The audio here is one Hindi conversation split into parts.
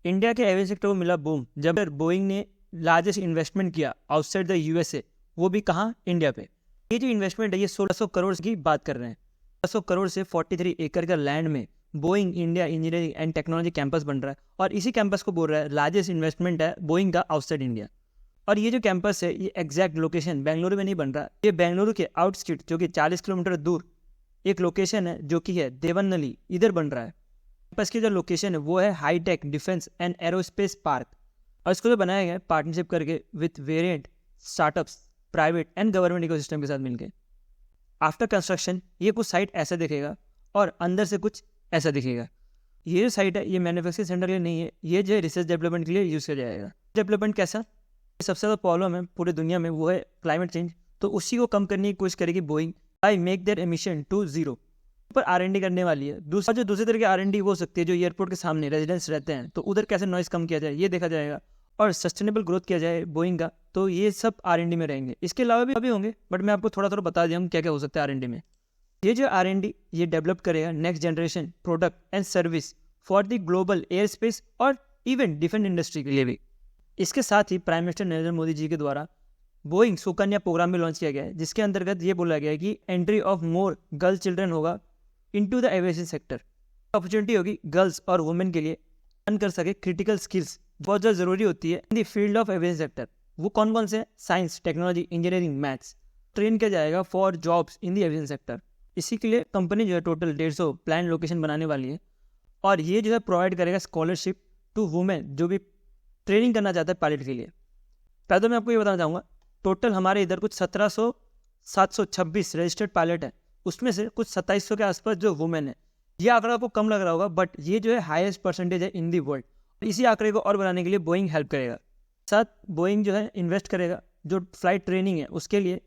इंडिया के एविएशन सेक्टर को मिला बूम जब बोइंग ने लार्जेस्ट इन्वेस्टमेंट किया आउटसाइड द यूएसए, वो भी कहाँ, इंडिया पे। ये जो इन्वेस्टमेंट है ये 1600 करोड़ की बात कर रहे हैं। 1600 करोड़ से 43 एकड़ का लैंड में Boeing India engineering and technology campus बन रहा है, और इसी कैंपस को बोल रहा है लार्जेस्ट इन्वेस्टमेंट है बोइंग का आउटसाइड इंडिया। और ये जो कैंपस है ये एग्जैक्ट लोकेशन बेंगलुरु में नहीं बन रहा, ये बेंगलुरु के आउटस्किट जो कि 40 किलोमीटर दूर एक लोकेशन है जो कि है देवनली, इधर बन रहा है। कैंपस की जो लोकेशन है वो है hi tech defence and aerospace park, और इसको जो बनाया गया है पार्टनरशिप करके with variant startups, private and government ecosystem के साथ मिलकर। आफ्टर कंस्ट्रक्शन ये कुछ साइट ऐसा दिखेगा और अंदर से कुछ ऐसा दिखेगा। ये जो साइट है ये मैन्युफैक्चरिंग सेंटर के लिए नहीं है, ये जो है रिसर्च डेवलपमेंट के लिए यूज़ किया जाएगा। डेवलपमेंट कैसा, सबसे ज़्यादा प्रॉब्लम है पूरी दुनिया में वो है क्लाइमेट चेंज, तो उसी को कम करने की कोशिश करेगी Boeing by make their emission to zero पर R&D करने वाली है। दूसरी तरह की R&D हो सकती है जो एयरपोर्ट के सामने रेजिडेंट्स रहते हैं, तो उधर कैसे नॉइस कम किया जाए ये देखा जाएगा, और सस्टेनेबल ग्रोथ किया जाए बोइंग का, तो ये सब R&D में रहेंगे। इसके अलावा भी होंगे बट मैं आपको थोड़ा बता दिया हूँ क्या क्या हो सकता है R&D में। ये जो R&D ये डेवलप करेगा next generation product and service for the global air space और इवन डिफेंस इंडस्ट्री के लिए भी। इसके साथ ही प्राइम मिनिस्टर नरेंद्र मोदी जी के द्वारा बोइंग सुकन्या प्रोग्राम भी लॉन्च किया गया है, जिसके अंतर्गत ये बोला गया है कि entry of more girl children होगा into the aviation sector. Opportunity होगी गर्ल्स और वुमेन के लिए अर्न कर सके क्रिटिकल स्किल्स बहुत ज़्यादा ज़रूरी होती है in the field of aviation sector. वो कौन कौन से, science, technology, engineering, maths train किया जाएगा for jobs in the aviation sector. इसी के लिए कंपनी जो है टोटल 150 प्लान लोकेशन बनाने वाली है, और ये जो है प्रोवाइड करेगा स्कॉलरशिप टू वुमेन जो भी ट्रेनिंग करना चाहता है पायलट के लिए। पहले तो मैं आपको ये बताना चाहूँगा टोटल हमारे इधर कुछ 726 रजिस्टर्ड पायलट है, उसमें से कुछ 2700 के आसपास जो वुमेन है। ये आंकड़ा आपको कम लग रहा होगा बट ये जो है हाईएस्ट परसेंटेज है इन दी वर्ल्ड। इसी आंकड़े को और बनाने के लिए बोइंग हेल्प करेगा। साथ बोइंग जो है इन्वेस्ट करेगा जो फ्लाइट ट्रेनिंग है उसके लिए,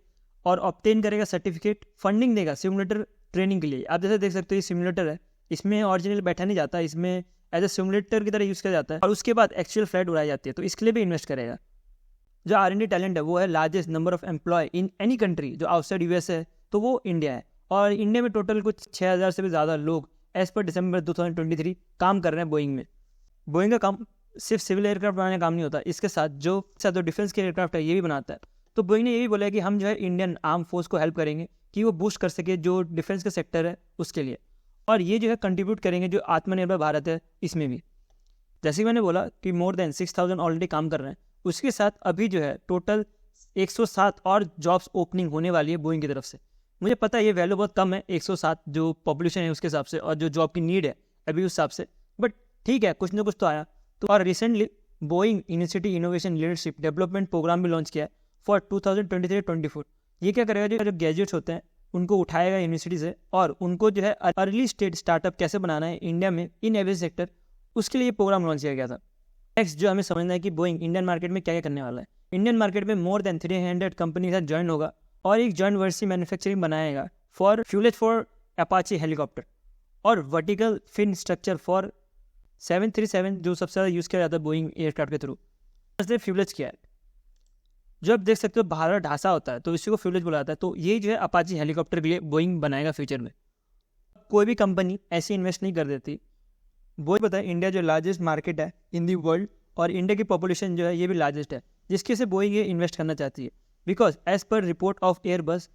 और ऑब्टेन करेगा सर्टिफिकेट, फंडिंग देगा सिमुलेटर ट्रेनिंग के लिए। आप जैसे देख सकते हो ये सिमुलेटर है, इसमें ओरिजिनल बैठा नहीं जाता, इसमें एज ए सिमुलेटर की तरह यूज़ किया जाता है, और उसके बाद एक्चुअल फ्लाइट उड़ाई जाती है, तो इसके लिए भी इन्वेस्ट करेगा। जो R&D टैलेंट है वो है largest number of employ in any country, जो आउटसाइड यूएस है तो वो इंडिया है, और इंडिया में टोटल कुछ 6000 से भी ज़्यादा लोग एज पर दिसंबर 2023 काम कर रहे हैं बोइंग में। बोइंग का काम सिर्फ सिविल एयरक्राफ्ट बनाने का काम नहीं होता, इसके साथ जो डिफेंस के एयरक्राफ्ट है ये भी बनाता है। तो बोइंग ने ये भी बोला है कि हम जो है इंडियन आर्म फोर्स को हेल्प करेंगे कि वो बूस्ट कर सके जो डिफेंस का सेक्टर है उसके लिए, और ये जो है कंट्रीब्यूट करेंगे जो आत्मनिर्भर भारत है इसमें भी। जैसे कि मैंने बोला कि मोर देन 6000 ऑलरेडी काम कर रहे हैं, उसके साथ अभी जो है टोटल 107 और जॉब्स ओपनिंग होने वाली है बोइंग की तरफ से। मुझे पता है ये वैल्यू बहुत कम है 107 जो पॉपुलेशन है उसके हिसाब से और जो जॉब की नीड है अभी उस हिसाब से, बट ठीक है कुछ ना कुछ तो आया। तो और recently Boeing university innovation leadership development programme भी लॉन्च किया है फॉर 2023-24। ये क्या करेगा, जो ग्रेजुएट्स होते हैं उनको उठाएगा यूनिवर्सिटी से, और उनको जो है अर्ली स्टेज स्टार्टअप कैसे बनाना है इंडिया में इन एविएशन सेक्टर, उसके लिए प्रोग्राम लॉन्च किया गया था। नेक्स्ट जो हमें समझना है कि बोइंग इंडियन मार्केट में क्या क्या करने वाला है। इंडियन मार्केट में मोर देन 300 कंपनी के साथ ज्वाइन होगा, और एक जॉइंट वर्सी मैन्युफैक्चरिंग बनाएगा फॉर फ्यूलेज फॉर अपाचे हेलीकॉप्टर, और वर्टिकल फिन स्ट्रक्चर फॉर 737 जो सबसे ज़्यादा यूज़ किया जाता है बोइंग एयरक्राफ्ट के थ्रू। फ्यूलेज क्या है, जो आप देख सकते हो बाहर ढांचा होता है तो इसी को फ्यूलेज बोला जाता है। तो ये जो है अपाचे हेलीकॉप्टर के लिए बोइंग बनाएगा फ्यूचर में। कोई भी कंपनी ऐसे इन्वेस्ट नहीं कर देती। बोइंग पता है इंडिया जो लार्जेस्ट मार्केट है इन दी वर्ल्ड, और इंडिया की पॉपुलेशन जो है ये भी लार्जेस्ट है, जिसके से बोइंग ये इन्वेस्ट करना चाहती है। Because as per report of Airbus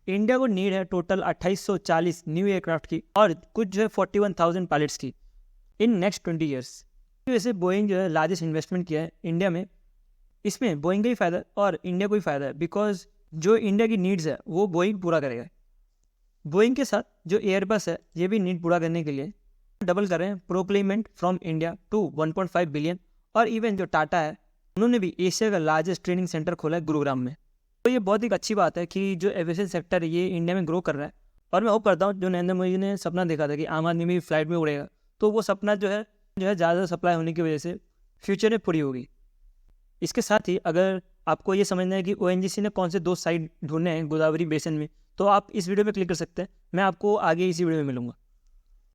India को नीड है टोटल 2840 न्यू एयरक्राफ्ट की, और कुछ जो है 41,000 पायलट्स की इन नेक्स्ट 20 ईयर्स। वैसे बोइंग जो है लार्जेस्ट इन्वेस्टमेंट किया है इंडिया में, इसमें बोइंग का भी फ़ायदा है और इंडिया को भी फ़ायदा है, बिकॉज जो इंडिया की नीड्स है वो बोइंग पूरा करेगा। बोइंग के साथ जो एयरबस है ये भी नीड पूरा करने के लिए डबल कर रहे हैं प्रोक्लेमेंट फ्रॉम इंडिया टू 1.5 बिलियन, और इवन जो टाटा है उन्होंने भी एशिया का लार्जेस्ट ट्रेनिंग सेंटर खोला है गुरुग्राम में। तो ये बहुत ही अच्छी बात है कि जो एविएशन सेक्टर है ये इंडिया में ग्रो कर रहा है, और मैं होप करता हूँ जो नरेंद्र मोदी ने सपना देखा था कि आम आदमी भी फ्लाइट में उड़ेगा, तो वो सपना जो है ज़्यादा सप्लाई होने की वजह से फ्यूचर में पूरी होगी। इसके साथ ही अगर आपको ये समझना है कि ONGC ने कौन से 2 साइट ढूंढने हैं गोदावरी बेसिन में, तो आप इस वीडियो पे क्लिक कर सकते हैं। मैं आपको आगे इसी वीडियो में मिलूंगा।